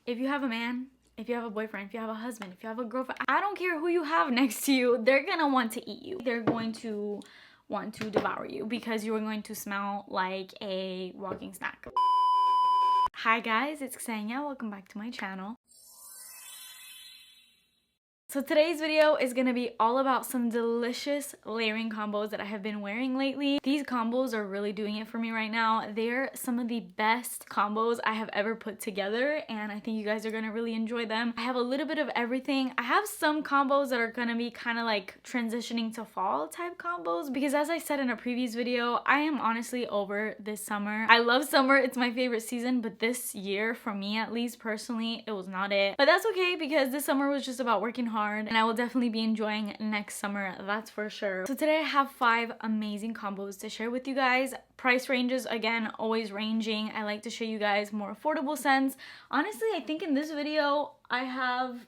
if you have a man, if you have a boyfriend, if you have a husband, if you have a girlfriend, I don't care who you have next to you, they're gonna want to eat you. They're going to want to devour you because you're going to smell like a walking snack. Hi guys, it's Ksenia. Welcome back to my channel. So today's video is gonna be all about some delicious layering combos that I have been wearing lately. These combos are really doing it for me right now. They're some of the best combos I have ever put together, and I think you guys are gonna really enjoy them. I have a little bit of everything. I have some combos that are gonna be kind of like transitioning to fall type combos because, as I said in a previous video, I am honestly over this summer. I love summer, it's my favorite season, but this year, for me at least personally, it was not it. But that's okay because this summer was just about working hard, and I will definitely be enjoying next summer, that's for sure. So today I have 5 amazing combos to share with you guys. Price ranges, again, always ranging. I like to show you guys more affordable scents. Honestly, I think in this video I have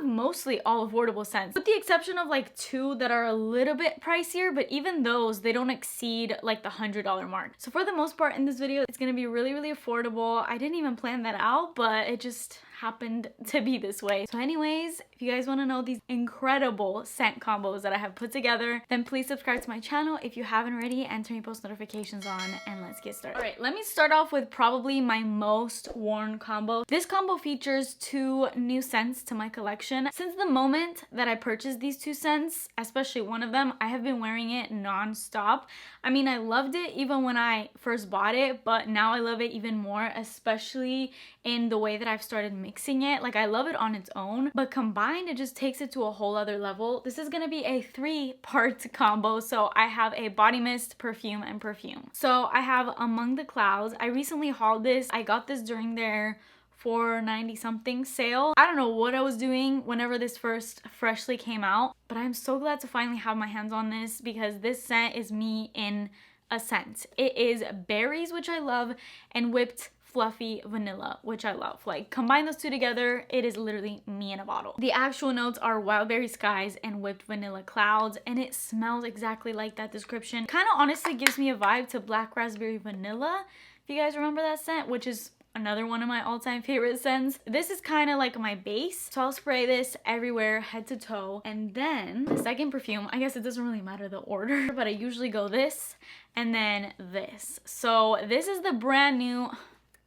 mostly all affordable scents, with the exception of like 2 that are a little bit pricier, but even those, they don't exceed like the $100 mark. So for the most part in this video, it's gonna be really, really affordable. I didn't even plan that out, but it just happened to be this way. So anyways, if you guys want to know these incredible scent combos that I have put together, then please subscribe to my channel if you haven't already, and turn your post notifications on, and let's get started. All right, let me start off with probably my most worn combo. This combo features 2 new scents to my collection. Since the moment that I purchased these 2 scents, especially one of them, I have been wearing it non-stop. I mean, I loved it even when I first bought it, but now I love it even more, especially in the way that I've started mixing it. Like, I love it on its own, but combined it just takes it to a whole other level. This is gonna be a 3-part combo. So I have a body mist, perfume, and perfume. So I have Among the Clouds. I recently hauled this. I got this during their $4.90 something sale. I don't know what I was doing whenever this first freshly came out, but I'm so glad to finally have my hands on this because this scent is me in a scent. It is berries, which I love, and whipped fluffy vanilla, which I love. Like, combine those 2 together, it is literally me in a bottle. The actual notes are wild berry skies and whipped vanilla clouds, and it smells exactly like that description. Kind of honestly gives me a vibe to black raspberry vanilla, if you guys remember that scent, which is another one of my all-time favorite scents. This is kind of like my base, so I'll spray this everywhere, head to toe. And then the second perfume, I guess it doesn't really matter the order, but I usually go this and then this. So this is the brand new,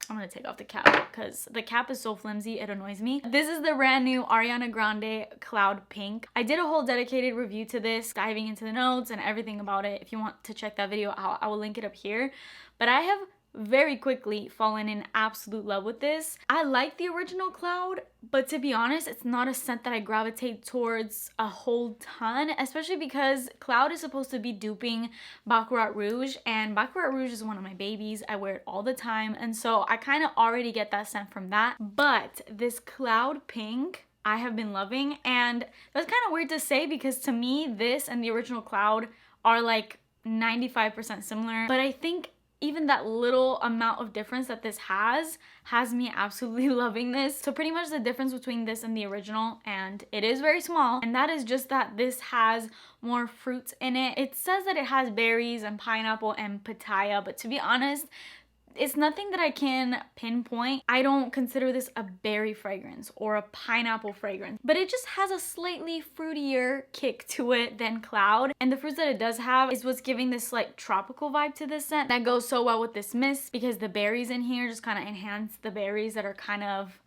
I'm gonna take off the cap because the cap is so flimsy, it annoys me. This is the brand new Ariana Grande Cloud Pink. I did a whole dedicated review to this, diving into the notes and everything about it. If you want to check that video out, I will link it up here. But I have very quickly fallen in absolute love with this. I like the original Cloud, but to be honest, it's not a scent that I gravitate towards a whole ton, especially because Cloud is supposed to be duping Baccarat Rouge, and Baccarat Rouge is one of my babies. I wear it all the time, and so I kind of already get that scent from that. But this Cloud Pink, I have been loving, and that's kind of weird to say because to me, this and the original Cloud are like 95% similar, but I think even that little amount of difference that this has me absolutely loving this. So pretty much the difference between this and the original, and it is very small, and that is just that this has more fruits in it. It says that it has berries and pineapple and pitaya, but to be honest, it's nothing that I can pinpoint. I don't consider this a berry fragrance or a pineapple fragrance, but it just has a slightly fruitier kick to it than Cloud. And the fruits that it does have is what's giving this like tropical vibe to this scent that goes so well with this mist, because the berries in here just kind of enhance the berries that are kind of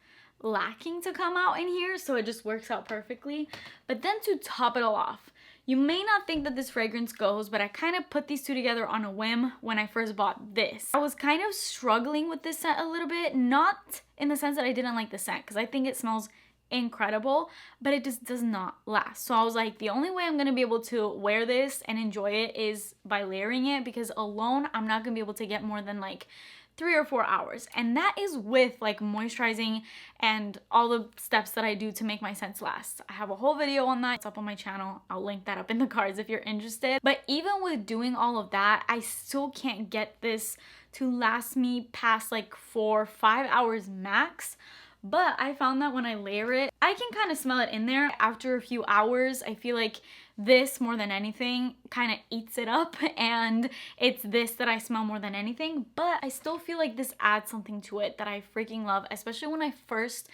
lacking to come out in here, so it just works out perfectly. But then to top it all off, you may not think that this fragrance goes, but I kind of put these 2 together on a whim when I first bought this. I was kind of struggling with this scent a little bit, not in the sense that I didn't like the scent, because I think it smells incredible, but it just does not last. So I was like, the only way I'm gonna be able to wear this and enjoy it is by layering it, because alone I'm not gonna be able to get more than like 3 or 4 hours, and that is with like moisturizing and all the steps that I do to make my scents last. I have a whole video on that. It's up on my channel. I'll link that up in the cards if you're interested. But even with doing all of that, I still can't get this to last me past like 4 or 5 hours max. but I found that when I layer it, I can kind of smell it in there. After a few hours, I feel like this more than anything kind of eats it up, and it's this that I smell more than anything, but I still feel like this adds something to it that I freaking love, especially when I first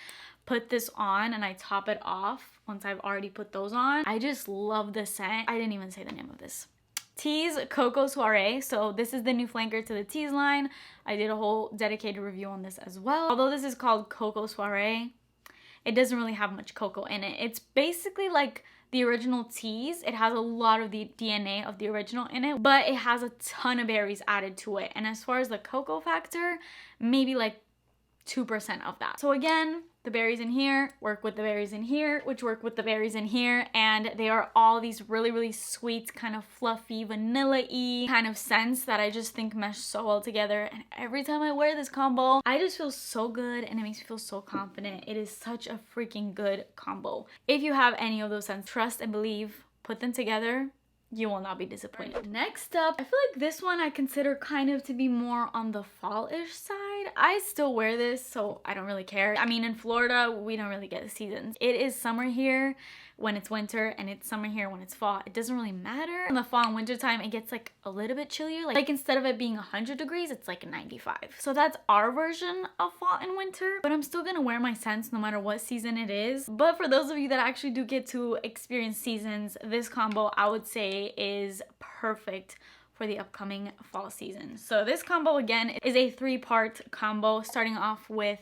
put this on and I top it off once I've already put those on. I just love the scent. I didn't even say the name of this. Tease Cocoa Soiree. So this is the new flanker to the Tease line. I did a whole dedicated review on this as well. Although this is called Cocoa Soiree, it doesn't really have much cocoa in it. It's basically like the original Tease. It has a lot of the DNA of the original in it, but it has a ton of berries added to it. And as far as the cocoa factor, maybe like 2% of that. So again, the berries in here work with the berries in here, which work with the berries in here, and they are all these really sweet, kind of fluffy, vanilla-y kind of scents that I just think mesh so well together. And every time I wear this combo, I just feel so good and it makes me feel so confident. It is such a freaking good combo. If you have any of those scents, trust and believe, put them together, you will not be disappointed. Next up, I feel like this one I consider kind of to be more on the fall-ish side. I still wear this, so I don't really care. I mean, in Florida, we don't really get the seasons. It is summer here when it's winter, and it's summer here when it's fall. It doesn't really matter. In the fall and winter time, it gets like a little bit chillier. Like instead of it being 100 degrees, it's like 95. So that's our version of fall and winter, but I'm still gonna wear my scents no matter what season it is. But for those of you that actually do get to experience seasons, this combo I would say is perfect for the upcoming fall season. So this combo again is a 3-part combo, starting off with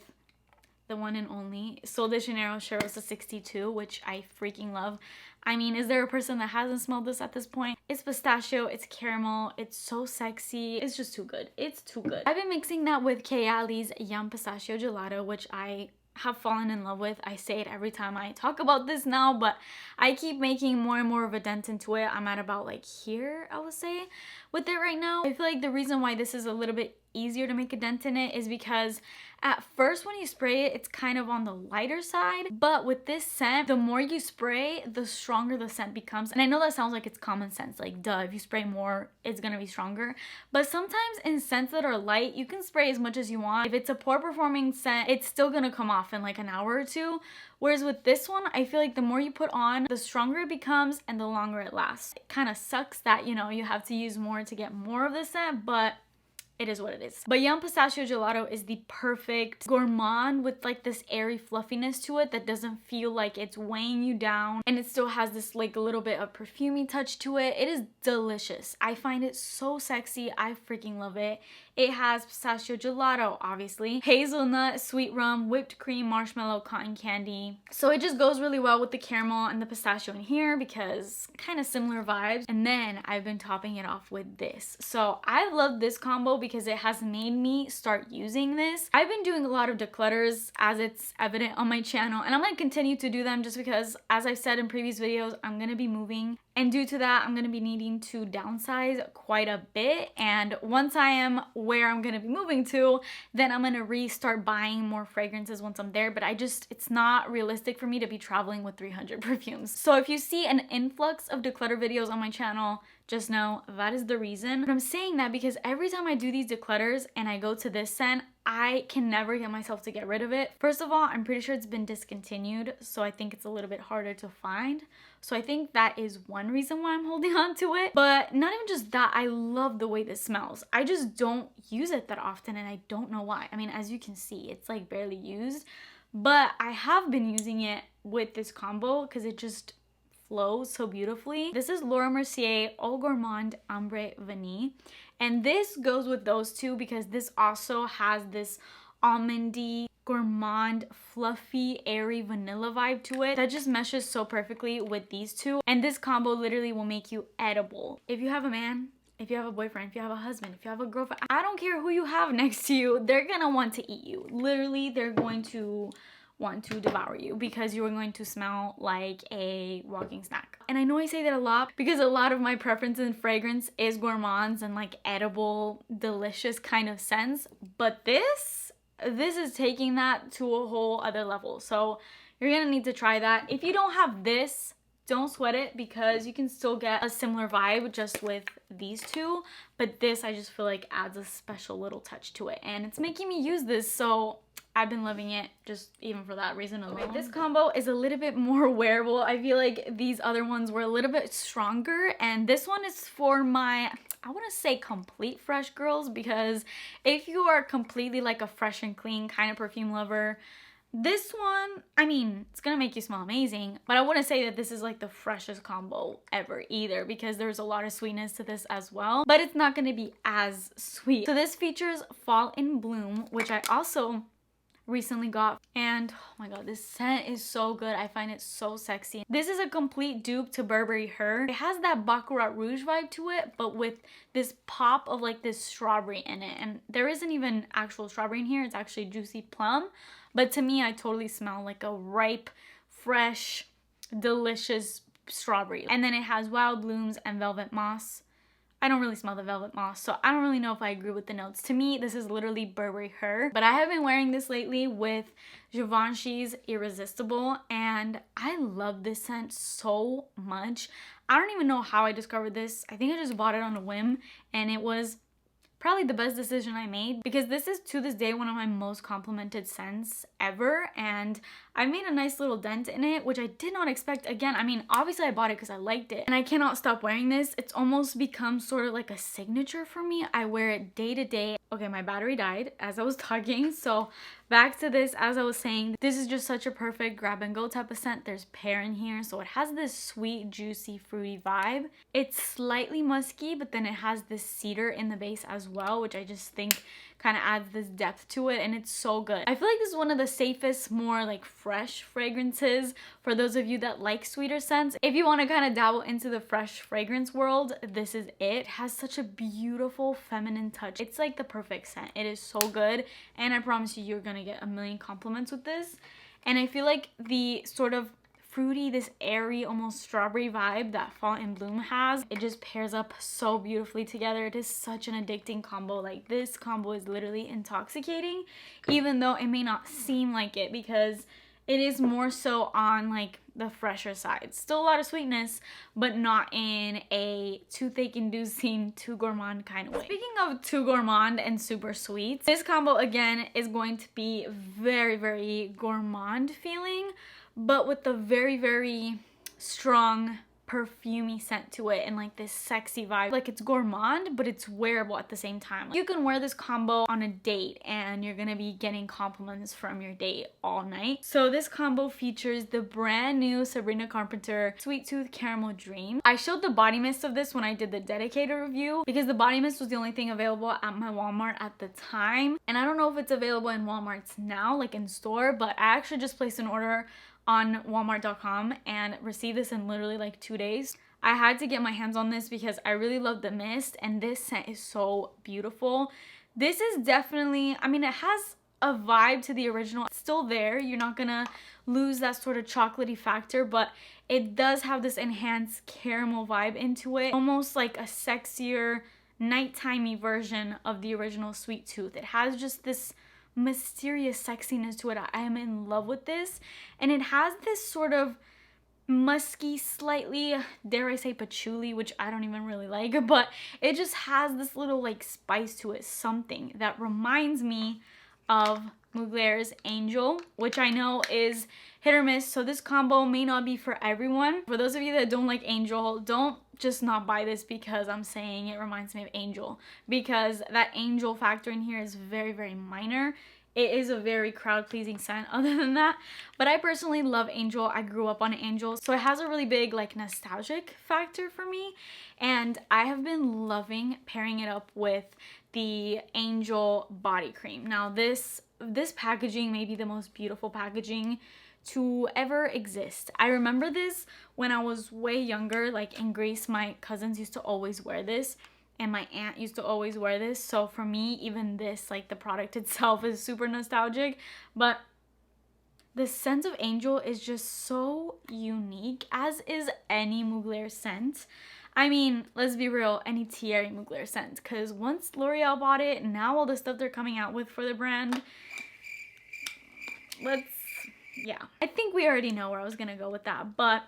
the one and only Sol de Janeiro Cheirosa 62, which I freaking love. I mean, is there a person that hasn't smelled this at this point? It's pistachio, it's caramel, it's so sexy. It's just too good. It's too good. I've been mixing that with Kayali's Yum Pistachio Gelato, which I have fallen in love with. I say it every time I talk about this now, but I keep making more and more of a dent into it. I'm at about like here, I would say, with it right now. I feel like the reason why this is a little bit easier to make a dent in it is because at first when you spray it, it's kind of on the lighter side, but with this scent, the more you spray, the stronger the scent becomes. And I know that sounds like it's common sense, like duh, if you spray more, it's gonna be stronger. But sometimes in scents that are light, you can spray as much as you want. If it's a poor performing scent, it's still gonna come off in like an hour or two. Whereas with this one, I feel like the more you put on, the stronger it becomes and the longer it lasts. It kind of sucks that, you know, you have to use more to get more of the scent, but it is what it is. But Yum Pistachio Gelato is the perfect gourmand with like this airy fluffiness to it that doesn't feel like it's weighing you down, and it still has this like a little bit of perfumey touch to it. It is delicious. I find it so sexy. I freaking love it. It has pistachio gelato, obviously, hazelnut, sweet rum, whipped cream, marshmallow, cotton candy. So it just goes really well with the caramel and the pistachio in here because kind of similar vibes. And then I've been topping it off with this. So I love this combo because it has made me start using this. I've been doing a lot of declutters, as it's evident on my channel, and I'm going to continue to do them just because, as I've said in previous videos, I'm going to be moving. And due to that, I'm going to be needing to downsize quite a bit. And once I am where I'm going to be moving to, then I'm going to restart buying more fragrances once I'm there. But it's not realistic for me to be traveling with 300 perfumes. So if you see an influx of declutter videos on my channel, just know that is the reason. But I'm saying that because every time I do these declutters and I go to this scent, I can never get myself to get rid of it. First of all, I'm pretty sure it's been discontinued, so I think it's a little bit harder to find. So I think that is one reason why I'm holding on to it. But not even just that, I love the way this smells. I just don't use it that often, and I don't know why. I mean, as you can see, it's like barely used, but I have been using it with this combo because it just flows so beautifully. This is Laura Mercier Eau Gourmand Ambre Vanille, and this goes with those two because this also has this almondy, gourmand, fluffy, airy vanilla vibe to it that just meshes so perfectly with these two. And this combo literally will make you edible. If you have a man, if you have a boyfriend, if you have a husband, if you have a girlfriend, I don't care who you have next to you, they're gonna want to eat you. Literally, they're going to want to devour you because you are going to smell like a walking snack. And I know I say that a lot because a lot of my preference in fragrance is gourmands and like edible, delicious kind of scents, but this is taking that to a whole other level. So you're gonna need to try that. If you don't have this, don't sweat it because you can still get a similar vibe just with these two, but this I just feel like adds a special little touch to it, and it's making me use this, so I've been loving it just even for that reason alone. Okay, this combo is a little bit more wearable. I feel like these other ones were a little bit stronger, and this one is for my, I want to say complete fresh girls, because if you are completely like a fresh and clean kind of perfume lover, this one, I mean, it's gonna make you smell amazing, but I wouldn't say that this is like the freshest combo ever either, because there's a lot of sweetness to this as well, but it's not gonna be as sweet. So this features Fall in Bloom, which I also recently got, and oh my god, this scent is so good. I find it so sexy. This is a complete dupe to Burberry Her. It has that Baccarat Rouge vibe to it, but with this pop of like this strawberry in it, and there isn't even actual strawberry in here. It's actually juicy plum, but to me, I totally smell like a ripe, fresh, delicious strawberry. And then it has Wild Blooms and Velvet Moss. I don't really smell the velvet moss, so I don't really know if I agree with the notes. To me, this is literally Burberry Her. But I have been wearing this lately with Givenchy's Irresistible, and I love this scent so much. I don't even know how I discovered this. I think I just bought it on a whim, and it was probably the best decision I made, because this is to this day one of my most complimented scents ever, and I made a nice little dent in it, which I did not expect. Again, I mean, obviously I bought it because I liked it, and I cannot stop wearing this. It's almost become sort of like a signature for me. I wear it day to day. Okay, my battery died as I was talking, so back to this. As I was saying, this is just such a perfect grab and go type of scent. There's pear in here, so it has this sweet, juicy, fruity vibe. It's slightly musky, but then it has this cedar in the base as well, which I just think kind of adds this depth to it, and it's so good. I feel like this is one of the safest, more like fresh fragrances for those of you that like sweeter scents. If you want to kind of dabble into the fresh fragrance world, this is it. It has such a beautiful feminine touch. It's like the perfect scent. It is so good, and I promise you, you're gonna get a million compliments with this. And I feel like the sort of fruity, this airy, almost strawberry vibe that Fall in Bloom has, it just pairs up so beautifully together. It is such an addicting combo. Like, this combo is literally intoxicating, even though it may not seem like it, because it is more so on like the fresher side. Still a lot of sweetness, but not in a toothache inducing, too gourmand kind of way. Speaking of too gourmand and super sweet, this combo again is going to be very, very gourmand feeling, but with a very, very strong perfumey scent to it, and like this sexy vibe. Like, it's gourmand, but it's wearable at the same time. Like, you can wear this combo on a date and you're gonna be getting compliments from your date all night. So this combo features the brand new Sabrina Carpenter Sweet Tooth Caramel Dream. I showed the body mist of this when I did the dedicated review, because the body mist was the only thing available at my Walmart at the time, and I don't know if it's available in Walmart's now, like in store, but I actually just placed an order on walmart.com and received this in literally like 2 days. I had to get my hands on this because I really love the mist, and this scent is so beautiful. This is definitely, I mean, it has a vibe to the original. It's still there. You're not gonna lose that sort of chocolatey factor, but it does have this enhanced caramel vibe into it, almost like a sexier, nighttimey version of the original Sweet Tooth. It has just this mysterious sexiness to it. I am in love with this, and it has this sort of musky, slightly, dare I say, patchouli, which I don't even really like, but it just has this little like spice to it, something that reminds me of Muglier's Angel, which I know is hit or miss, so this combo may not be for everyone. For those of you that don't like Angel, don't just not buy this because I'm saying it reminds me of Angel, because that Angel factor in here is very, very minor. It is a very crowd-pleasing scent other than that, but I personally love Angel. I grew up on Angel, so it has a really big like nostalgic factor for me, and I have been loving pairing it up with the Angel body cream. Now this packaging may be the most beautiful packaging to ever exist. I remember this when I was way younger, like in Greece. My cousins used to always wear this, and my aunt used to always wear this. So for me, even this, like the product itself, is super nostalgic. But the scent of Angel is just so unique, as is any Mugler scent. I mean, let's be real, any Thierry Mugler scent, because once L'Oreal bought it, now all the stuff they're coming out with for the brand, yeah, I think we already know where I was gonna go with that, but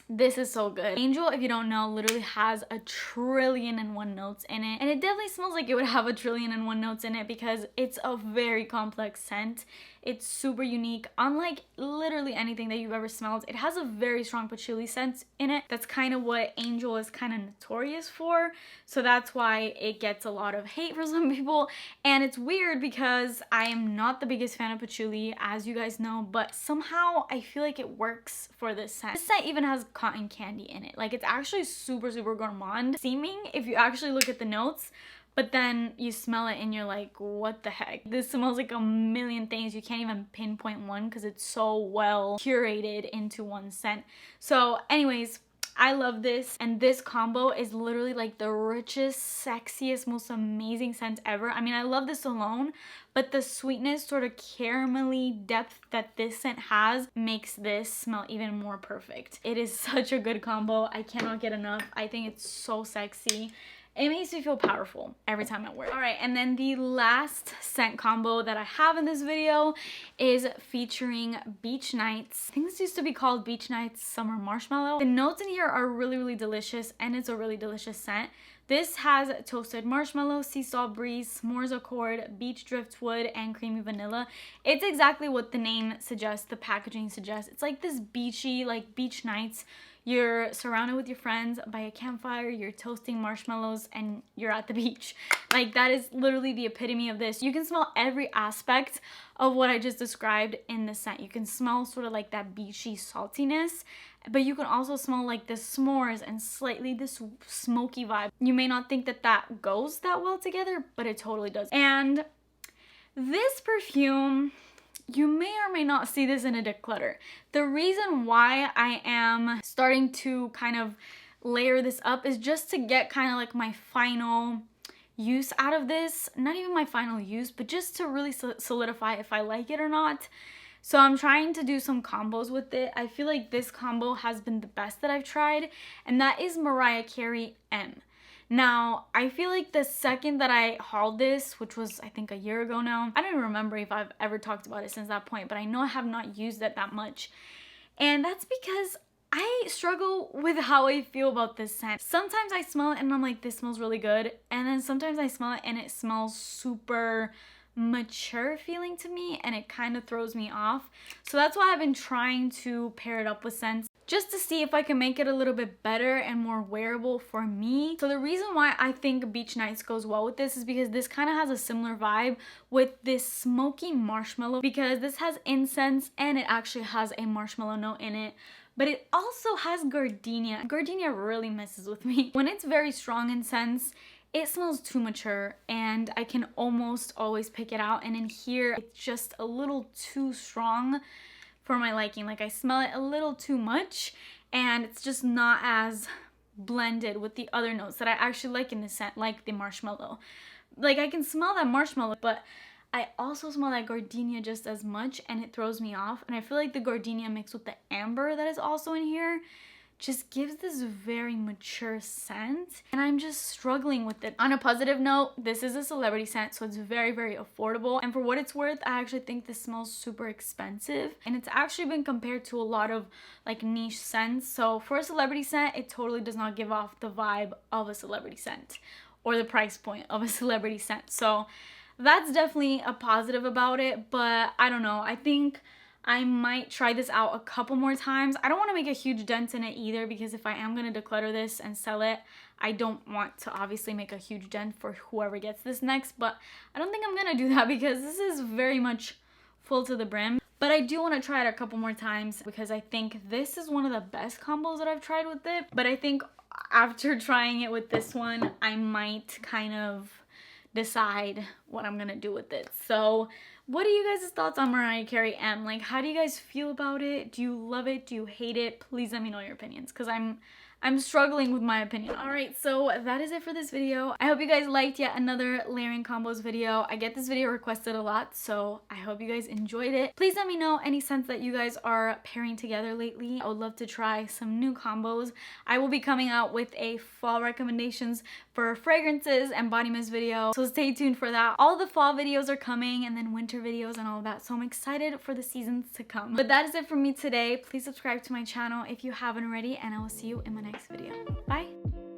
This is so good. Angel, if you don't know, literally has 1,000,000,001 notes in it. And it definitely smells like it would have 1,000,000,001 notes in it because it's a very complex scent. It's super unique. Unlike literally anything that you've ever smelled, it has a very strong patchouli scent in it. That's kind of what Angel is kind of notorious for. So that's why it gets a lot of hate for some people. And it's weird because I am not the biggest fan of patchouli, as you guys know, but somehow I feel like it works for this scent. This scent even has cotton candy in it. Like, it's actually super, super gourmand seeming if you actually look at the notes. But then you smell it and you're like, what the heck? This smells like a million things. You can't even pinpoint one because it's so well curated into one scent. So anyways, I love this. And this combo is literally like the richest, sexiest, most amazing scent ever. I mean, I love this alone, but the sweetness, sort of caramelly depth that this scent has makes this smell even more perfect. It is such a good combo. I cannot get enough. I think it's so sexy. It makes me feel powerful every time I wear it. All right, and then the last scent combo that I have in this video is featuring Beach Nights. I think this used to be called Beach Nights Summer Marshmallow. The notes in here are really, really delicious, and it's a really delicious scent. This has toasted marshmallow, sea salt breeze, s'mores accord, beach driftwood, and creamy vanilla. It's exactly what the name suggests, the packaging suggests. It's like this beachy, like beach nights. You're surrounded with your friends by a campfire, you're toasting marshmallows, and you're at the beach. Like, that is literally the epitome of this. You can smell every aspect of what I just described in the scent. You can smell sort of like that beachy saltiness, but you can also smell like the s'mores and slightly this smoky vibe. You may not think that that goes that well together, but it totally does. And this perfume, you may or may not see this in a declutter. The reason why I am starting to kind of layer this up is just to get kind of like my final use out of this. Not even my final use, but just to really solidify if I like it or not. So I'm trying to do some combos with it. I feel like this combo has been the best that I've tried, and that is Mariah Carey M. Now, I feel like the second that I hauled this, which was I think a year ago now, I don't even remember if I've ever talked about it since that point, but I know I have not used it that much. And that's because I struggle with how I feel about this scent. Sometimes I smell it and I'm like, this smells really good. And then sometimes I smell it and it smells super mature feeling to me, and it kind of throws me off. So that's why I've been trying to pair it up with scents, just to see if I can make it a little bit better and more wearable for me. So the reason why I think Beach Nights goes well with this is because this kind of has a similar vibe with this smoky marshmallow, because this has incense and it actually has a marshmallow note in it. But it also has gardenia. Gardenia really messes with me. When it's very strong in scents, it smells too mature and I can almost always pick it out. And in here, it's just a little too strong for my liking. Like, I smell it a little too much and it's just not as blended with the other notes that I actually like in the scent, like the marshmallow. Like, I can smell that marshmallow, but I also smell that gardenia just as much, and it throws me off. And I feel like the gardenia mixed with the amber that is also in here just gives this very mature scent, and I'm just struggling with it. On a positive note, this is a celebrity scent, so it's very, very affordable. And for what it's worth, I actually think this smells super expensive, and it's actually been compared to a lot of like niche scents. So for a celebrity scent, it totally does not give off the vibe of a celebrity scent or the price point of a celebrity scent. So that's definitely a positive about it, but I don't know. I think I might try this out a couple more times. I don't want to make a huge dent in it either, because if I am going to declutter this and sell it, I don't want to obviously make a huge dent for whoever gets this next, but I don't think I'm going to do that because this is very much full to the brim. But I do want to try it a couple more times because I think this is one of the best combos that I've tried with it. But I think after trying it with this one, I might kind of decide what I'm gonna do with it. So what are you guys' thoughts on Mariah Carey M? Like, how do you guys feel about it? Do you love it? Do you hate it? Please let me know your opinions, because I'm I'm struggling with my opinion. Alright, so that is it for this video. I hope you guys liked yet another layering combos video. I get this video requested a lot, so I hope you guys enjoyed it. Please let me know any scents that you guys are pairing together lately. I would love to try some new combos. I will be coming out with a fall recommendations for fragrances and body mist video, so stay tuned for that. All the fall videos are coming, and then winter videos and all of that, so I'm excited for the seasons to come. But that is it for me today. Please subscribe to my channel if you haven't already, and I will see you in my next video. Bye!